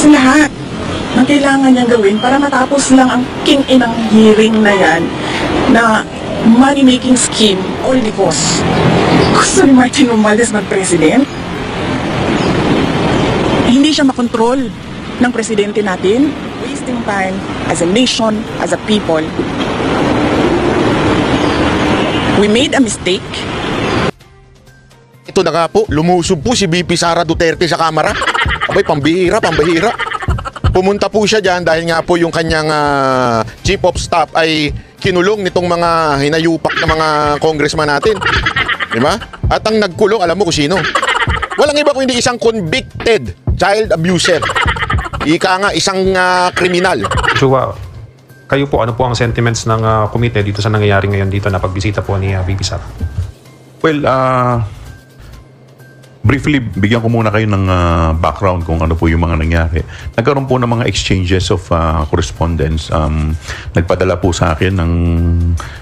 Kasi lahat ng kailangan niyang gawin para matapos lang ang king-inang hearing na yan na money-making scheme or divorce. Gusto ni Martin Romualdez mag-president? Hindi siya makontrol ng presidente natin. Wasting time as a nation, as a people. We made a mistake. Ito na nga po, lumusob po si VP Sara Duterte sa kamera. Abay, pambihira. Pumunta po siya dyan dahil nga po yung kanyang chief of staff ay kinulong nitong mga hinayupak na mga congressman natin. Diba? At ang nagkulong, alam mo kung sino? Walang iba kundi isang convicted child abuser. Ika nga, isang kriminal. Chua, kayo po, ano po ang sentiments ng komite dito sa nangyayari ngayon dito na pagbisita po ni VP Sara? Well, briefly, bigyan ko muna kayo ng background kung ano po yung mga nangyari. Nagkaroon po ng mga exchanges of correspondence. Nagpadala po sa akin ng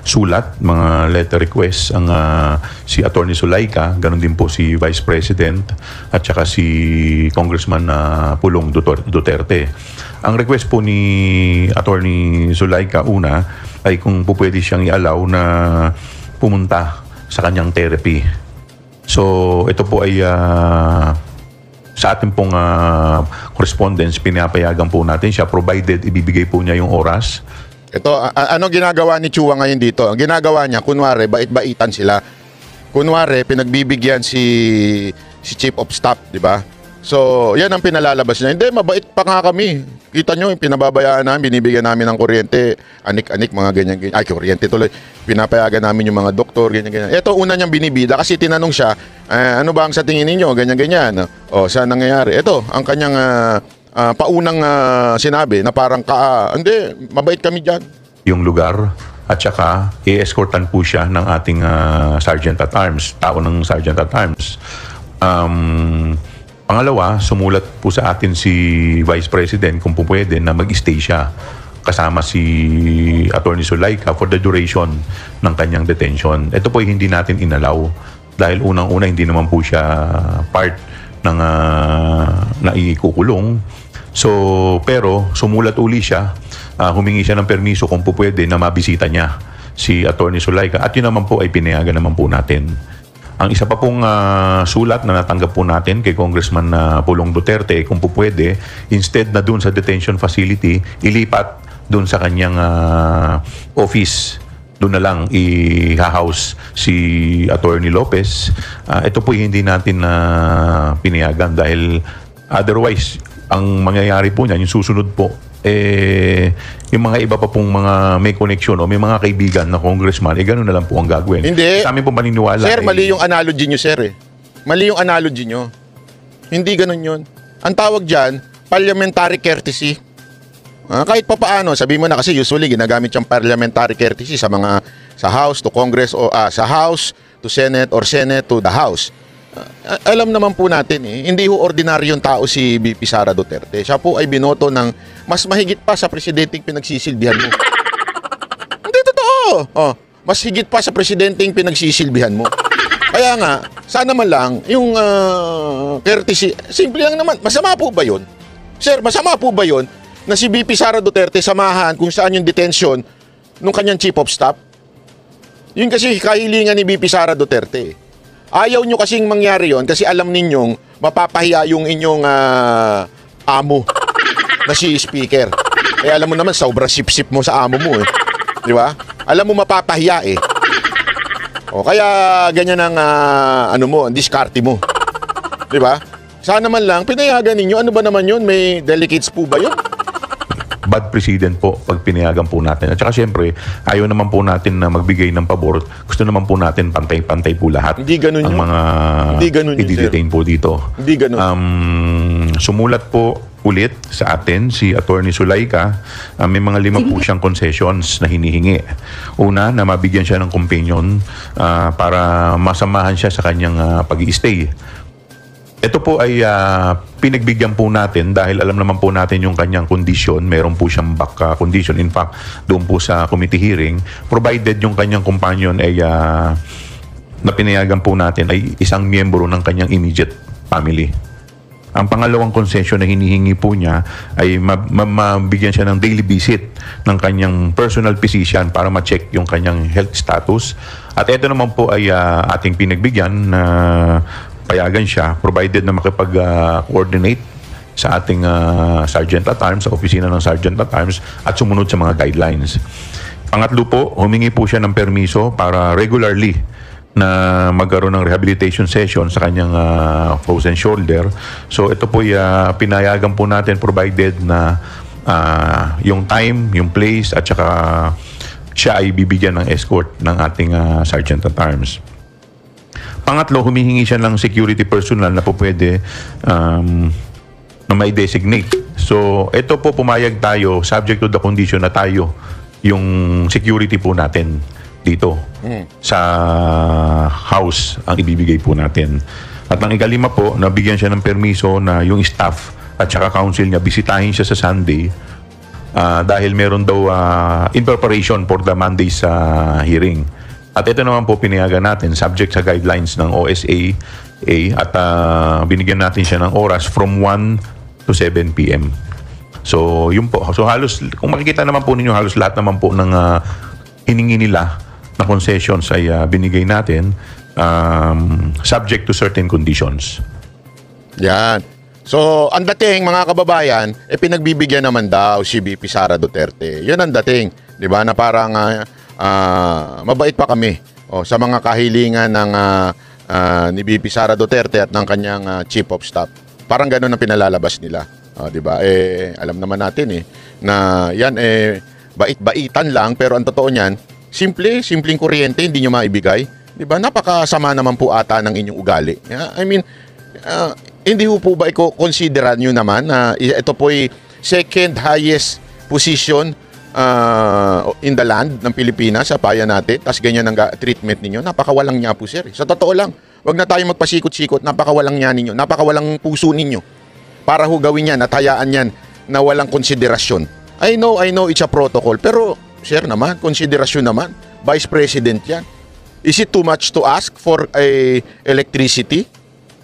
sulat, mga letter requests, ang si Attorney Zulaika, ganun din po si Vice President, at saka si Congressman Pulong Duterte. Ang request po ni Attorney Zulaika, una, ay kung po pwede siyang i-allow na pumunta sa kanyang therapy. So, ito po ay sa ating pong correspondence, pinapayagan po natin siya provided ibibigay po niya yung oras. Ito, ano ginagawa ni Chua ngayon dito? Ang ginagawa niya, kunwari, bait-baitan sila. Kunwari, pinagbibigyan si Chief of Staff, di ba? So, yan ang pinalalabas niya. Hindi, mabait pa nga kami. Kita nyo, pinababayaan namin, binibigyan namin ng kuryente, anik-anik, mga ganyan-ganyan. Ay, kuryente tuloy. Pinapayagan namin yung mga doktor, ganyan-ganyan. Ito, una niyang binibida kasi tinanong siya, ano ba ang sa tingin ninyo, ganyan-ganyan. O, saan nangyayari? Ito, ang kanyang paunang sinabi na parang hindi, mabait kami dyan. Yung lugar, at saka i-escortan po siya ng ating Sergeant at Arms, tao ng Sergeant at Arms. Pangalawa, sumulat po sa atin si Vice President kung po pwede na mag-stay siya kasama si Attorney Zulaika for the duration ng kanyang detention. Ito po ay hindi natin inalaw dahil unang-una hindi naman po siya part ng naikukulong. So, pero sumulat uli siya, humingi siya ng permiso kung po pwede na mabisita niya si Attorney Zulaika at yun naman po ay pinayagan naman po natin. Ang isa pa pong sulat na natanggap po natin kay Congressman Pulong Duterte, kung po pwede, instead na dun sa detention facility, ilipat dun sa kanyang office. Doon na lang i-house si Attorney Lopez. Ito po hindi natin pinayagan dahil otherwise, ang mangyayari po niyan, yung susunod po, yung mga iba pa pong mga may connection o may mga kaibigan na congressman, gano'n na lang po ang gagawin. Hindi. Sa amin po maniniwala. Sir, mali yung analogy nyo, sir. Mali yung analogy nyo. Hindi gano'n yun. Ang tawag dyan, parliamentary courtesy. Kahit pa paano, sabi mo na kasi usually ginagamit yung parliamentary courtesy sa House to Congress o sa House to Senate or Senate to the House. Alam naman po natin hindi ho ordinaryong tao si VP Sara Duterte. Siya po ay binoto ng mas mahigit pa sa presidenteng pinagsisilbihan mo. Hindi totoo. Mas higit pa sa presidenteng pinagsisilbihan mo. Kaya nga, sana man lang yung courtesy, simple lang naman. Masama po ba yun? Sir, masama po ba yun na si VP Sara Duterte samahan kung saan yung detention nung kanyang chief of staff? Yun kasi kahilingan ni VP Sara Duterte. Ayaw nyo kasing mangyari yon kasi alam ninyong mapapahiya yung inyong amo na si speaker. Eh alam mo naman, sobra sip-sip mo sa amo mo Di ba? Alam mo mapapahiya O kaya ganyan ang diskarte mo. Di ba? Sana man lang, pinayagan ninyo. Ano ba naman yun? May delegates po ba yun? Bad precedent po pag pinayagan po natin. At saka syempre, ayaw naman po natin na magbigay ng pabor. Gusto naman po natin pantay-pantay po lahat. Hindi ganun ang yun. mga i-detain po dito. Hindi ganun. Sumulat po ulit sa atin si Attorney Zulaika. May mga 5 po siyang concessions na hinihingi. Una, na mabigyan siya ng companion para masamahan siya sa kanyang pag-i-stay. Ito po ay pinagbigyan po natin dahil alam naman po natin yung kanyang condition. Meron po siyang back condition. In fact, doon po sa committee hearing, provided yung kanyang companion ay na pinayagan po natin ay isang miyembro ng kanyang immediate family. Ang pangalawang concession na hinihingi po niya ay mabigyan siya ng daily visit ng kanyang personal physician para ma-check yung kanyang health status. At ito naman po ay ating pinagbigyan na payagan siya provided na makipag-coordinate sa ating Sergeant at Arms, sa opisina ng Sergeant at Arms at sumunod sa mga guidelines. Pangatlo po, humingi po siya ng permiso para regularly na magkaroon ng rehabilitation session sa kanyang frozen shoulder. So ito po pinayagan po natin provided na yung time, yung place at saka siya ay bibigyan ng escort ng ating Sergeant at Arms. Pangatlo, humihingi siya ng security personnel na po pwede na may designate. So ito po pumayag tayo subject to the condition na tayo yung security po natin dito sa house ang ibibigay po natin. At ang ikalima po, nabigyan siya ng permiso na yung staff at saka council niya bisitahin siya sa Sunday dahil meron daw in preparation for the Monday's hearing. At ito naman po pinayagan natin subject sa guidelines ng OSA at binigyan natin siya ng oras from 1 to 7 p.m. So yun po. So halos, kung makikita naman po ninyo, halos lahat naman po ng hiningi nila na concessions ay binigay natin subject to certain conditions. Yan. So, ang dating, mga kababayan, pinagbibigyan naman daw si VP Sara Duterte. Yun ang dating. Di ba? Na parang mabait pa kami sa mga kahilingan ng ni VP Sara Duterte at ng kanyang Chief of Staff. Parang ganun ang pinalalabas nila. Di ba? Alam naman natin na yan bait-baitan lang, pero ang totoo niyan, simpleng kuryente, hindi nyo maibigay. Diba? Napakasama naman po ata ng inyong ugali. I mean, hindi po ba i-consideran nyo naman na ito po'y second highest position in the land ng Pilipinas, sa paya natin, tas ganyan ang treatment ninyo. Napakawalang niya po, sir. Sa totoo lang, wag na tayo magpasikot-sikot, napakawalang niya ninyo, napakawalang puso ninyo para hugawin yan at hayaan yan na walang konsiderasyon. I know it's a protocol, pero sir naman, konsiderasyon naman. Vice President yan. Is it too much to ask for electricity?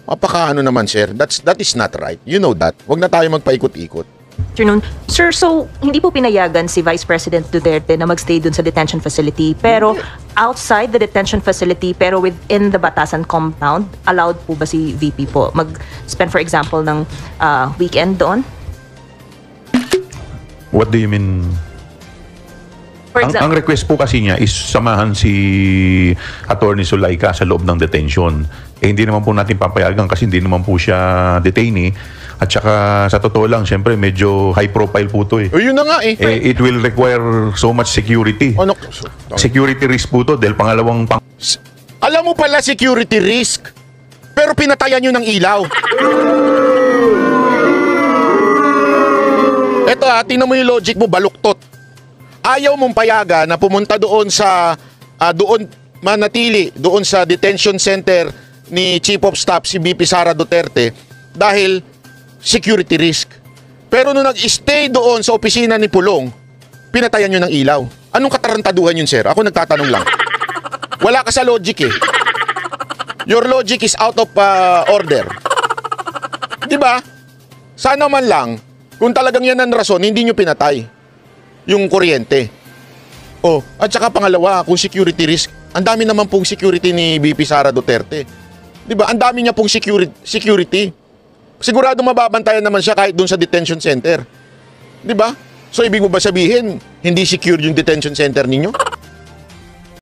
Mapakaano naman, sir. That is not right. You know that. Huwag na tayo magpaikot-ikot. Afternoon. Sir, so hindi po pinayagan si Vice President Duterte na magstay dun sa detention facility, pero outside the detention facility, pero within the Batasan compound, allowed po ba si VP po mag-spend, for example, ng weekend doon? What do you mean? Ang request po kasi niya is samahan si Attorney Zulaika sa loob ng detention. Hindi naman po natin papayagan kasi hindi naman po siya detainee. At saka sa totoo lang, syempre medyo high profile po ito . Yun na nga . It will require so much security. Security risk po ito dahil pangalawang Alam mo pala security risk, pero pinatayan nyo ng ilaw. Eto tingnan mo yung logic mo, baluktot. Ayaw mong payagan na pumunta doon sa doon manatili doon sa detention center ni Chief of Staff si VP Sara Duterte dahil security risk. Pero nung nag-stay doon sa opisina ni Pulong, pinatayan nyo ng ilaw. Anong katarantaduhan yun, sir? Ako nagtatanong lang. Wala ka sa logic . Your logic is out of order. Diba? Sana man lang, kung talagang yan ang rason, hindi nyo pinatay yung kuryente. At saka pangalawa, kung security risk, ang dami naman pong security ni VP Sara Duterte. Diba? Ang dami niya pong security. Sigurado mababantayan naman siya kahit dun sa detention center. Diba? So, ibig mo ba sabihin, hindi secure yung detention center ninyo?